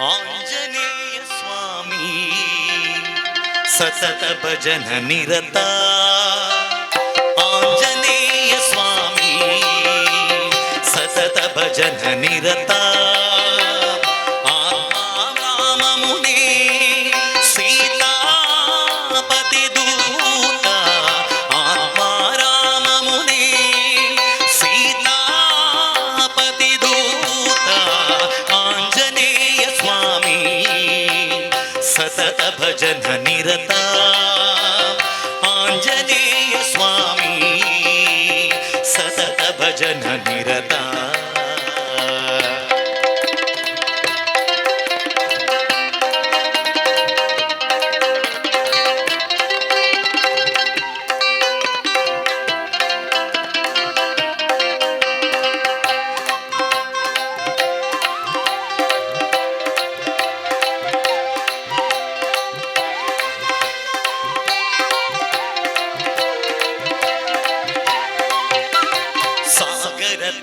ಆಂಜನೇಯ ಸ್ವಾಮಿ ಸತತ ಭಜನ ನಿರತ. ಆಂಜನೇಯ ಸ್ವಾಮಿ ಸತತ ಭಜನ ನಿರತ. ರಾಮ ಮುನಿ ಸೀತಾಪತಿ ದೂತ. ಆತ್ಮ ರಾಮ ಮುನಿ ಸೀತಾಪತಿ ದೂತ. ಆಂಜನೇಯ ಸ್ವಾಮಿ ಸತತ ಭಜನ ನಿರತ. ಆಂಜನೇಯ ಸ್ವಾಮಿ ಸತತ ಭಜನ ನಿರತ.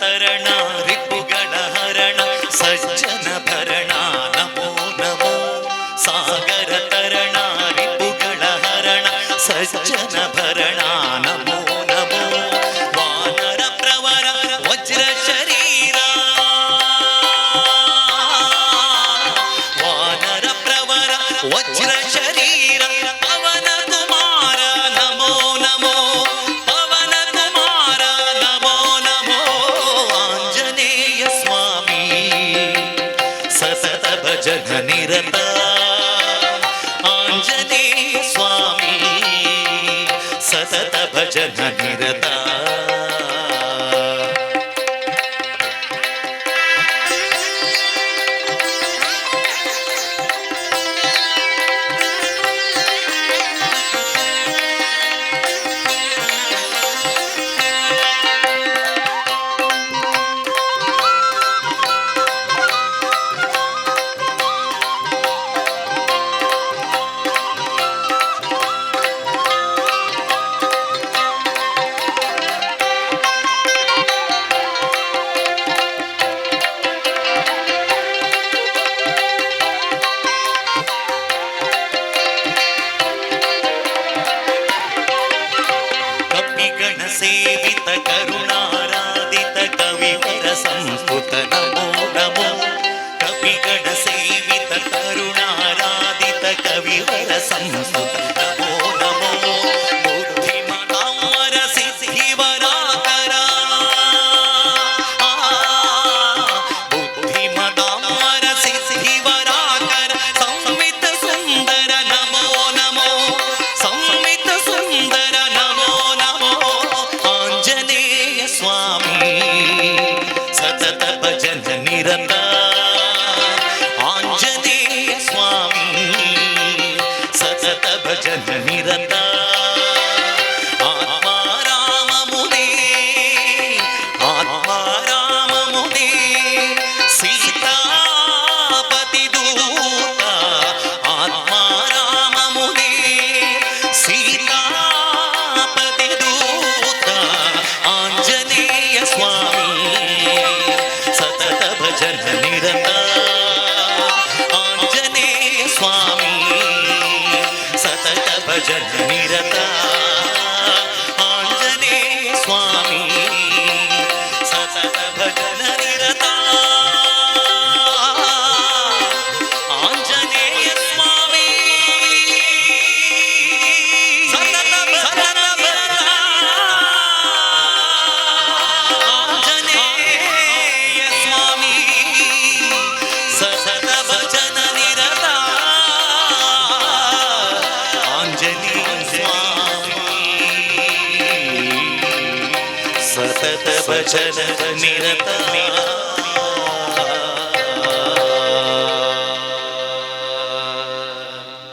ತರಣ ರಿಪುಗಳ ಹರಣ ಸಜ್ಜನ ಭರಣ ನಮೋ ನಮೋ. ಸಾಗರ ತರಣ ರಿಪುಗಳ ಹರಣ ಸಜ್ಜನ ಭರಣ ನಮೋ ನಮೋ. ವಾನರ ಪ್ರವರ ವಜ್ರ ಶರೀರ. ವಾನರ ಪ್ರವರ ವಜ್ರ ಶರೀರ. ಪವನ ಕುಮಾರ ನಮೋ ನಮೋ. ಪವನ ಕುಮಾರ ನಮೋ ನಮೋ. ಆಂಜನೇಯ ಸ್ವಾಮಿ ಸತತ ಭಜನ ನಿರತ. ಆಂಜನೇಯ ಸ್ವಾಮಿ ಸತತ ಭಜನ ನಿರತ. ಸೇವಿತ ಕರುಣಾರಾಧಿತ ಕವಿವರ ಸಂಸ್ಕೃತ ನಮೋ ನಮೋ. ಕವಿಗಣ ಸೇವಿತ ಕರುಣಾರಾಧಿತ ಕವಿವರ ಸಂಸ್ಕೃತ ನಮೋ ನಮೋ. ಬುದ್ಧಿಮತಾಮರ ಸಿದ್ಧಿವರಾಕರ. ಬುದ್ಧಿಮತಾಮರ ಸಿದ್ಧಿವರಾಕರ. ಸಂವಿತ ಸುಂದರ ನಮೋ ನಮೋ. ಸಂವಿತ ಸುಂದರ ನಮೋ ನಮೋ. ಆಂಜನೇಯ ಸ್ವಾಮಿ ಸತತ ಭಜನ ನಿರತ. ಆಂಜನೇಯ ಸ್ವಾಮಿ ಸತತ ಭಜನ ನಿರತ. ಆತ್ಮ ರಾಮ ಮುನಿ. ಆತ್ಮ ರಾಮ ಮುನಿ ಸೀತಾಪತಿ ದೂತ. ಆತ್ಮ ರಾಮ ಮುನಿ ಸೀತಾಪತಿ ದೂತ. ಆಂಜನೇಯ ಸ್ವಾಮಿ ಸತತ ಭಜನ ನಿರತ. ಆಂಜನೇಯ ಸ್ವಾಮಿ ಸತತ ಭಜನ ನಿರತ. ಆಂಜನೇಯ ಸ್ವಾಮಿ ಸತತ ಭಜನ ನಿರತ. ಆಂಜನೇಯ ಸ್ವಾಮಿ ಸತತ ಭಜನ ನಿರತ. ಆಂಜನೇಯ ಸ್ವಾಮಿ ಸತತ ಭಜನ ನಿರತ. ಆಂಜನೇಯ ಸ್ವಾಮಿ ಸತತ ಭಜನ ನಿರತ.